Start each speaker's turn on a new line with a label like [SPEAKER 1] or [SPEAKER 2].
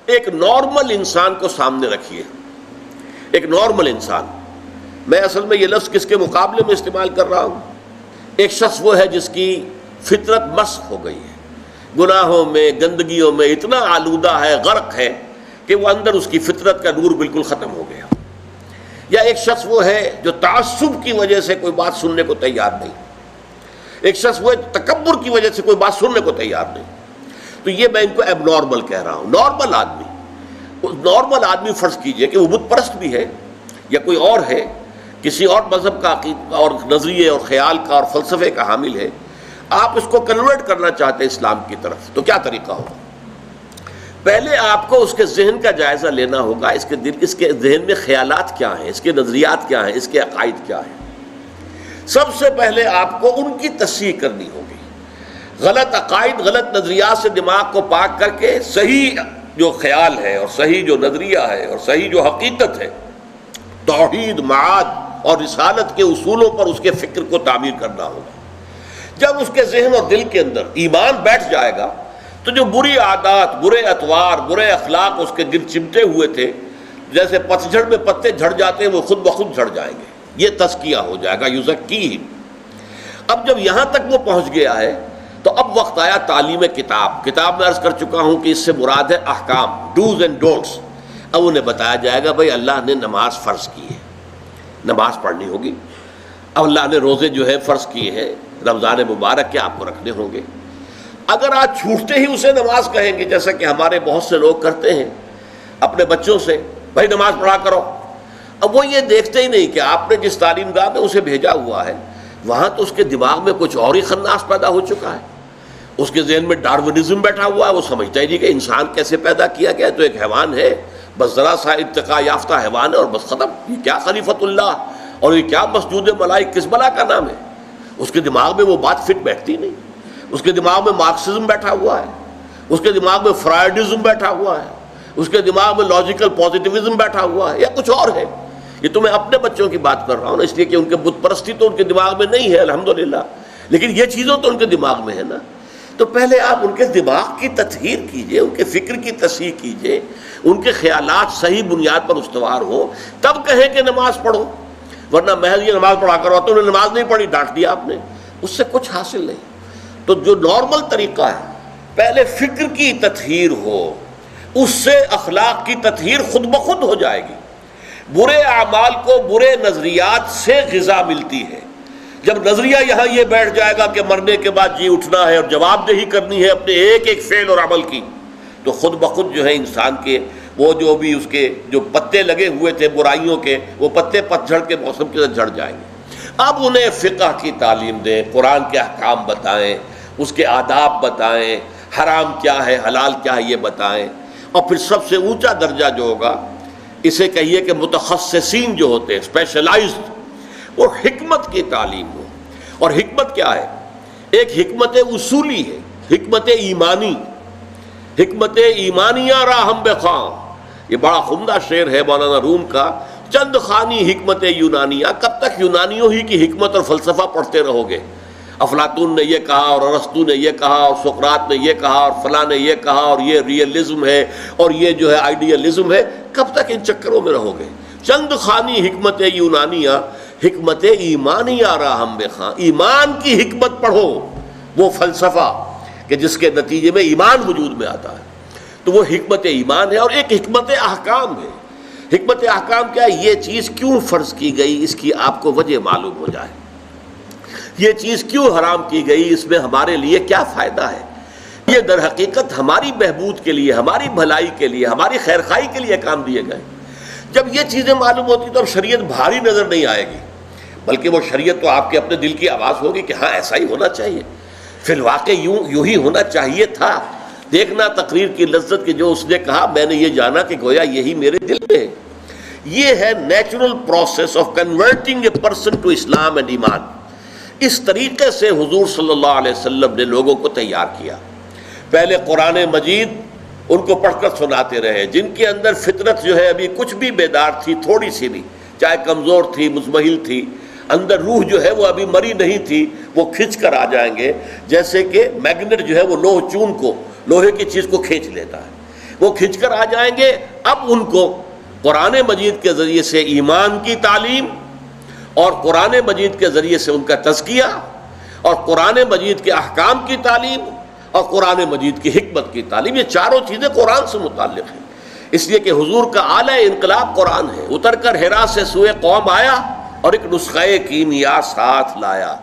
[SPEAKER 1] ایک نارمل انسان کو سامنے رکھیے، ایک نارمل انسان. میں اصل میں یہ لفظ کس کے مقابلے میں استعمال کر رہا ہوں؟ ایک شخص وہ ہے جس کی فطرت مسخ ہو گئی ہے، گناہوں میں، گندگیوں میں اتنا آلودہ ہے، غرق ہے کہ وہ اندر اس کی فطرت کا نور بالکل ختم ہو گیا. یا ایک شخص وہ ہے جو تعصب کی وجہ سے کوئی بات سننے کو تیار نہیں. ایک شخص وہ تکبر کی وجہ سے کوئی بات سننے کو تیار نہیں. تو یہ میں ان کو ایب نارمل کہہ رہا ہوں. نارمل آدمی فرض کیجئے کہ وہ بت پرست بھی ہے یا کوئی اور ہے، کسی اور مذہب کا عقیدہ اور نظریے اور خیال کا اور فلسفے کا حامل ہے، آپ اس کو کنورٹ کرنا چاہتے ہیں اسلام کی طرف، تو کیا طریقہ ہوگا؟ پہلے آپ کو اس کے ذہن کا جائزہ لینا ہوگا. اس کے ذہن میں خیالات کیا ہیں، اس کے نظریات کیا ہیں، اس کے عقائد کیا ہیں. سب سے پہلے آپ کو ان کی تصحیح کرنی ہوگی. غلط عقائد، غلط نظریات سے دماغ کو پاک کر کے صحیح جو خیال ہے اور صحیح جو نظریہ ہے اور صحیح جو حقیقت ہے، توحید، معاد اور رسالت کے اصولوں پر اس کے فکر کو تعمیر کرنا ہوگا. جب اس کے ذہن اور دل کے اندر ایمان بیٹھ جائے گا تو جو بری عادات، برے اطوار، برے اخلاق اس کے گرد چمٹے ہوئے تھے، جیسے پتجھڑ میں پتے جھڑ جاتے ہیں، وہ خود بخود جھڑ جائیں گے. یہ تزکیہ ہو جائے گا، یزکیہم. اب جب یہاں تک وہ پہنچ گیا ہے تو اب وقت آیا تعلیم کتاب. کتاب میں عرض کر چکا ہوں کہ اس سے مراد ہے احکام، ڈوز اینڈ ڈونٹس. اب انہیں بتایا جائے گا بھائی اللہ نے نماز فرض کی ہے، نماز پڑھنی ہوگی. اب اللہ نے روزے جو ہے فرض کیے ہیں، رمضان مبارک کے آپ کو رکھنے ہوں گے. اگر آج چھوٹتے ہی اسے نماز کہیں گے، جیسا کہ ہمارے بہت سے لوگ کرتے ہیں اپنے بچوں سے، بھائی نماز پڑھا کرو. اب وہ یہ دیکھتے ہی نہیں کہ آپ نے جس تعلیم گاہ میں اسے بھیجا ہوا ہے وہاں تو اس کے دماغ میں کچھ اور ہی خناس پیدا ہو چکا ہے. اس کے ذہن میں ڈارونزم بیٹھا ہوا ہے. وہ سمجھتا ہی نہیں کہ انسان کیسے پیدا کیا گیا، تو ایک حیوان ہے، بس ذرا سا ارتقاء یافتہ حیوان ہے اور بس ختم. یہ کیا خلیفۃ اللہ اور یہ کیا مسجود ملائک، کس بلا کا نام ہے؟ اس کے دماغ میں وہ بات فٹ بیٹھتی نہیں. اس کے دماغ میں مارکسزم بیٹھا ہوا ہے، اس کے دماغ میں فرائڈزم بیٹھا ہوا ہے، اس کے دماغ میں لاجیکل پازیٹیوزم بیٹھا ہوا ہے، یا کچھ اور ہے. یہ تو میں اپنے بچوں کی بات کر رہا ہوں نا، اس لیے کہ ان کے بت پرستی تو ان کے دماغ میں نہیں ہے الحمدللہ، لیکن یہ چیزوں تو ان کے دماغ میں ہے نا. تو پہلے آپ ان کے دماغ کی تطہیر کیجئے، ان کے فکر کی تصحیح کیجئے، ان کے خیالات صحیح بنیاد پر استوار ہو، تب کہیں کہ نماز پڑھو. ورنہ محض یہ نماز پڑھا کرو تو انہیں نماز نہیں پڑھی، ڈانٹ دیا آپ نے، اس سے کچھ حاصل نہیں. تو جو نارمل طریقہ ہے، پہلے فکر کی تطہیر ہو، اس سے اخلاق کی تطہیر خود بخود ہو جائے گی. برے اعمال کو برے نظریات سے غذا ملتی ہے. جب نظریہ یہاں یہ بیٹھ جائے گا کہ مرنے کے بعد جی اٹھنا ہے اور جواب دہی کرنی ہے اپنے ایک ایک فعل اور عمل کی، تو خود بخود جو ہے انسان کے وہ جو بھی اس کے جو پتے لگے ہوئے تھے برائیوں کے، وہ پتے پتجھڑ کے موسم کے ساتھ جھڑ جائیں گے. اب انہیں فقہ کی تعلیم دیں، قرآن کے احکام بتائیں، اس کے آداب بتائیں، حرام کیا ہے حلال کیا ہے یہ بتائیں. اور پھر سب سے اونچا درجہ جو ہوگا، اسے کہیے کہ متخصصین جو ہوتے ہیں، اسپیشلائزڈ، وہ حکمت کی تعلیم ہو. اور حکمت کیا ہے؟ ایک حکمت اصولی ہے، حکمت ایمانی. حکمت ایمانیہ راہم بخواں، یہ بڑا عمدہ شعر ہے مولانا روم کا. چند خانی حکمت یونانیہ. کب تک یونانیوں ہی کی حکمت اور فلسفہ پڑھتے رہو گے؟ افلاطون نے یہ کہا اور ارسطو نے یہ کہا اور سقراط نے یہ کہا اور فلاں نے یہ کہا اور یہ ریئلزم ہے اور یہ جو ہے آئیڈیلزم ہے. کب تک ان چکروں میں رہو گے؟ چند خانی حکمت یونانیہ، حکمت ایمانیہ راہم بخواں. ایمان کی حکمت پڑھو، وہ فلسفہ کہ جس کے نتیجے میں ایمان وجود میں آتا ہے. تو وہ حکمت ایمان ہے. اور ایک حکمت احکام ہے. حکمت احکام کیا ہے؟ یہ چیز کیوں فرض کی گئی، اس کی آپ کو وجہ معلوم ہو جائے. یہ چیز کیوں حرام کی گئی، اس میں ہمارے لیے کیا فائدہ ہے. یہ در حقیقت ہماری بہبود کے لیے، ہماری بھلائی کے لیے، ہماری خیرخواہی کے لیے کام دیے گئے. جب یہ چیزیں معلوم ہوتی تو اب شریعت بھاری نظر نہیں آئے گی، بلکہ وہ شریعت تو آپ کے اپنے دل کی آواز ہوگی کہ ہاں ایسا ہی ہونا چاہیے، فی الواقع یوں ہی ہونا چاہیے تھا. دیکھنا تقریر کی لذت کہ جو اس نے کہا میں نے یہ جانا کہ گویا یہی میرے دل میں ہے. یہ ہے natural process of converting a person to Islam and ایمان. اس طریقے سے حضور صلی اللہ علیہ وسلم نے لوگوں کو تیار کیا. پہلے قرآن مجید ان کو پڑھ کر سناتے رہے، جن کے اندر فطرت جو ہے ابھی کچھ بھی بیدار تھی، تھوڑی سی بھی، چاہے کمزور تھی، مزمحل تھی، اندر روح جو ہے وہ ابھی مری نہیں تھی، وہ کھنچ کر آ جائیں گے. جیسے کہ میگنیٹ جو ہے وہ لوہ چون کو، لوہے کی چیز کو کھینچ لیتا ہے، وہ کھنچ کر آ جائیں گے. اب ان کو قرآن مجید کے ذریعے سے ایمان کی تعلیم اور قرآن مجید کے ذریعے سے ان کا تزکیہ اور قرآن مجید کے احکام کی تعلیم اور قرآن مجید کی حکمت کی تعلیم، یہ چاروں چیزیں قرآن سے متعلق ہیں. اس لیے کہ حضور کا اعلی انقلاب قرآن ہے. اتر کر حرا سے سوئے قوم آیا اور ایک نسخہ کیمیا ساتھ لایا.